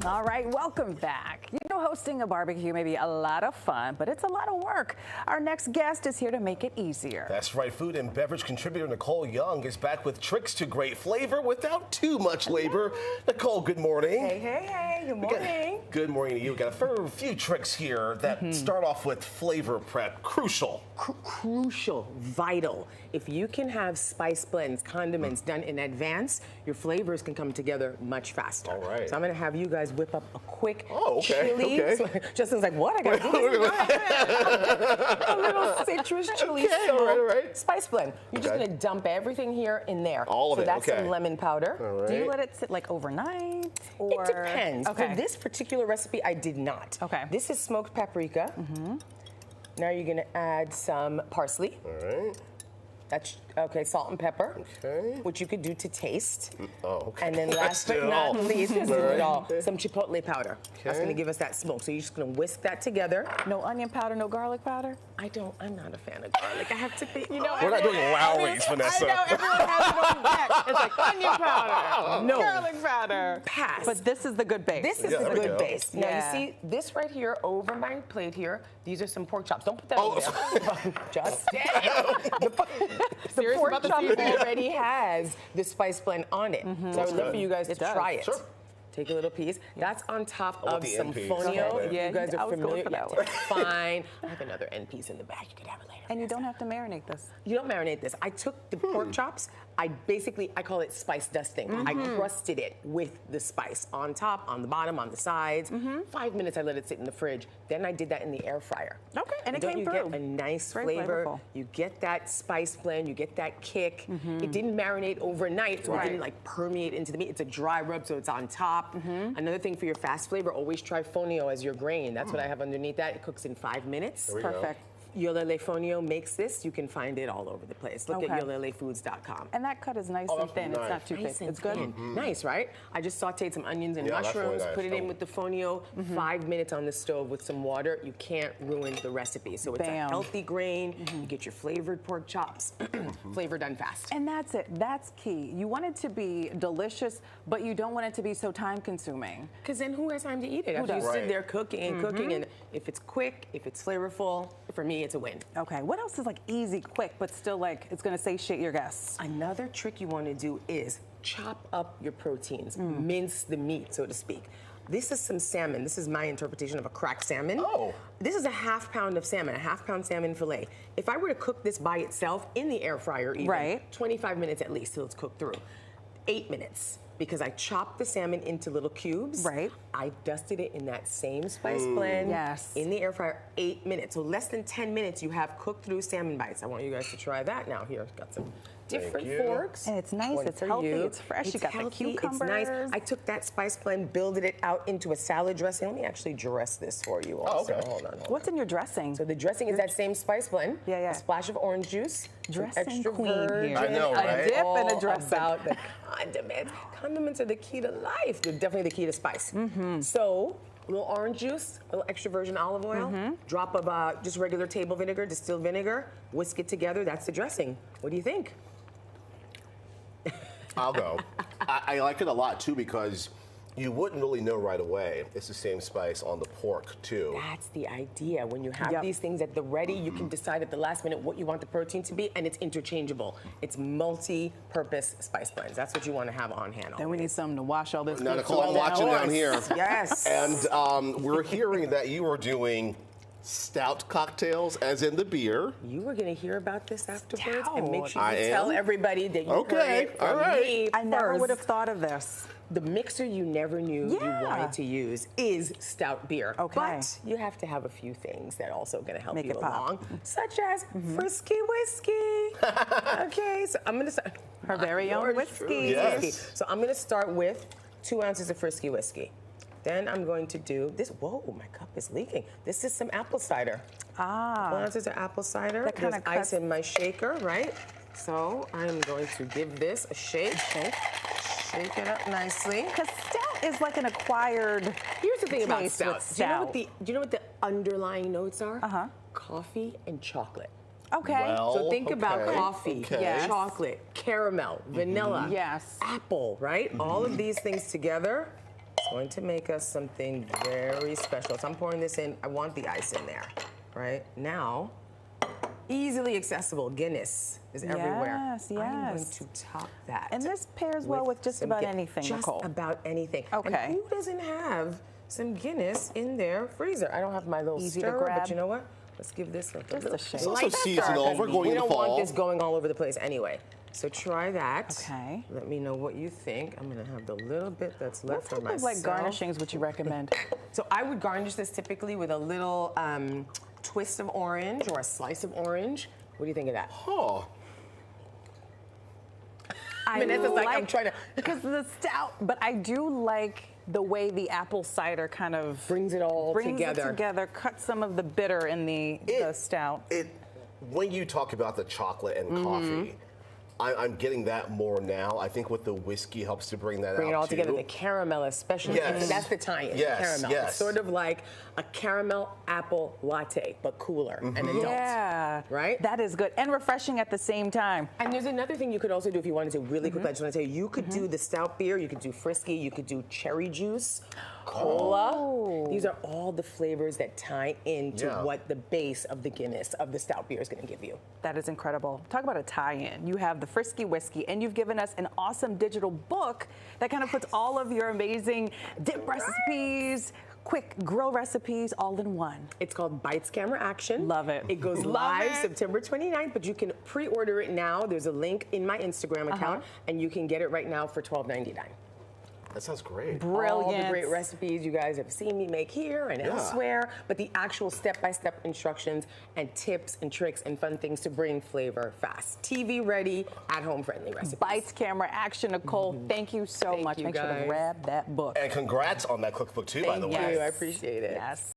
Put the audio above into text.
All right, welcome back. You know, hosting a barbecue may be a lot of fun, but it's a lot of work. Our next guest is here to make it easier. That's right. Food and beverage contributor Nicole Young is back with tricks to great flavor without too much labor. Nicole, good morning. Hey, hey, hey. Good morning. Good morning to you. We've got a few tricks here that start off with flavor prep. Crucial. Crucial, vital. If you can have spice blends, condiments done in advance, your flavors can come together much faster. All right. So I'm going to have you guys whip up a quick Oh, okay, chili. okay. So Justin's like, what? I got to do this? A little citrus chili all right. spice blend. You're just Okay. going to dump everything here in there. All of so it, that's okay. some lemon powder. All right. Do you let it sit like overnight? Or? It depends. Okay. For this particular recipe, I did not. Okay. This is smoked paprika. Now you're going to add some parsley. All right. That's okay, salt and pepper, Okay. which you could do to taste. Oh, okay. And then last Let's do but it all. not least, let's do All it right. all. Some chipotle powder. That's Okay. going to give us that smoke. So you're just going to whisk that together. No onion powder, no garlic powder? I'm not a fan of garlic. I have to be, you know. We're not doing Lowry's, Vanessa. I know, everyone has it on deck. It's like onion powder, No. garlic powder. Pass. But this is the good base. This is Yeah, the there we good go. base. Now Yeah. you see this right here over my plate here. These are some pork chops. Don't put that Oh, on there. Just the Serious pork about the chop seafood. already has the spice blend on it. So I would love good. for you guys to It does. try it. Sure. Take a little piece. That's on top want of the some end piece. fonio. Okay. If Yeah, you guys I are was going familiar, for that yeah, one. fine. I have another end piece in the back. You could have it later. And you don't have to marinate this. You don't marinate this. I took the pork chops. I call it spice dusting. I crusted it with the spice on top, on the bottom, on the sides. 5 minutes I let it sit in the fridge. Then I did that in the air fryer. Okay, and it Don't came you through. get a nice Very flavor? flavorful. You get that spice blend. You get that kick. It didn't marinate overnight, so it Right. didn't like permeate into the meat. It's a dry rub, so it's on top. Another thing for your fast flavor, always try fonio as your grain. That's what I have underneath that. It cooks in 5 minutes. There we go. Perfect. Yolele Fonio makes this. You can find it all over the place. Look Okay. at yolelefoods.com. And that cut is nice Oh, and that's thin. It's nice. not too Nice thick. and It's good. thin. Nice, right? I just sauteed some onions and Yeah, that's really mushrooms, nice. put it in with the fonio, 5 minutes on the stove with some water. You can't ruin the recipe. So it's Bam. a healthy grain. You get your flavored pork chops, flavor done fast. And that's it. That's key. You want it to be delicious, but you don't want it to be so time consuming. Because then who has time to eat it? After you does? sit Right. there cooking and cooking, and if it's quick, if it's flavorful, for me, it's a win. Okay, what else is like easy, quick, but still like it's gonna satiate your guests? Another trick you want to do is chop up your proteins, mince the meat, so to speak. This is some salmon. This is my interpretation of a cracked salmon. Oh. This is a half pound of salmon, a half pound salmon fillet. If I were to cook this by itself in the air fryer, even, Right. 25 minutes at least till it's cooked through. 8 minutes. Because I chopped the salmon into little cubes. Right. I dusted it in that same spice blend. Yes. In the air fryer, 8 minutes. So less than 10 minutes, you have cooked through salmon bites. I want you guys to try that now. Here, I've got some different you. forks. And it's nice, One it's for healthy, you. it's fresh, you It's got the healthy, It's cucumbers. nice. I took that spice blend, builded it out into a salad dressing. Let me actually dress this for you also. okay. Hold on. What's in your dressing? So the dressing is that same spice blend. Yeah, yeah. A splash of orange juice. some Dressing extra queen virgin. here. I know, A right? dip and a All dressing. about the condiments. Condiments are the key to life. They're definitely the key to spice. So a little orange juice, a little extra virgin olive oil, drop of just regular table vinegar, distilled vinegar, whisk it together. That's the dressing. What do you think? I'll go. I like it a lot too because you wouldn't really know right away. It's the same spice on the pork too. That's the idea. When you have Yep. these things at the ready, you can decide at the last minute what you want the protein to be, and it's interchangeable. It's multi-purpose spice blends. That's what you want to have on hand. Then we need something to wash all this. Now, good Nicole, I'm food watching down. down here. Yes. And we're hearing that you are doing stout cocktails, as in the beer. You were going to hear about this afterwards, and make sure I you tell am? everybody that you Okay, heard it from all right. me I never first. would have thought of this. The mixer you never knew Yeah. you wanted to use is stout beer. Okay. But you have to have a few things that are also going to help Make you it pop. along, such as Frisky Whiskey. Okay, so I'm going to start. Her very own Yours whiskey. truly, Yes. whiskey. So I'm going to start with 2 ounces of Frisky Whiskey. Then I'm going to do this. Whoa, my cup is leaking. This is some apple cider. 2 ounces of apple cider. That kinda There's ice cuts- in my shaker, right? So I'm going to give this a shake. Shake it up nicely. Because stout is like an acquired. Here's the thing about taste stout. with Do you know stout. what the underlying notes are? Uh-huh. Coffee and chocolate. Okay. Well, So think about okay, coffee, okay. Yes. chocolate, caramel, vanilla, Yes. apple, right? All of these things together. going to make us something very special. So I'm pouring this in. I want the ice in there, right? Now, easily accessible Guinness is everywhere. Yes, I'm going yes. to top that. And this pairs well with just some about Guinness. anything, Just Nicole. about anything. Okay. And who doesn't have some Guinness in their freezer? I don't have my little Easy to stirrer, grab. but you know what? Let's give this a Just little a shake. It's also light seasonal. stir, 'cause We're going we into don't want fall. this going all over the place anyway. So try that. Okay. Let me know what you think. I'm gonna have the little bit that's What left for type myself. of like garnishings would you recommend? So I would garnish this typically with a little twist of orange or a slice of orange. What do you think of that? Oh, Vanessa's like, I'm trying to- because the stout, but I do like the way the apple cider kind of Brings it all brings together. it together, cut some of the bitter in the stout. When you talk about the chocolate and coffee, I'm getting that more now. I think with the whiskey helps to bring that Bring out it all too. together. The caramel, especially. Yes. That's the tie-in. Yes, Caramel. yes. It's sort of like a caramel apple latte, but cooler and adult. Yeah, Right? That is good and refreshing at the same time. And there's another thing you could also do if you wanted to really quick. I just want to tell you, you could do the stout beer, you could do Frisky, you could do cherry juice, cola. Oh. These are all the flavors that tie into Yeah. what the base of the Guinness, of the stout beer is going to give you. That is incredible. Talk about a tie-in. You have the Frisky Whiskey, and you've given us an awesome digital book that kind of puts all of your amazing dip recipes, quick grill recipes all in one. It's called Bites Camera Action. Love it. It goes Love live it. September 29th, but you can pre-order it now. There's a link in my Instagram account, and you can get it right now for $12.99. That sounds great. Brilliant. All the great recipes you guys have seen me make here and Yeah. elsewhere, but the actual step-by-step instructions and tips and tricks and fun things to bring flavor fast. TV ready, at-home friendly recipes. Bites Camera Action. Nicole, thank you so Thank much. you, Make sure to guys. grab that book. And congrats on that cookbook too, by the Thank way. you. I appreciate it. Yes.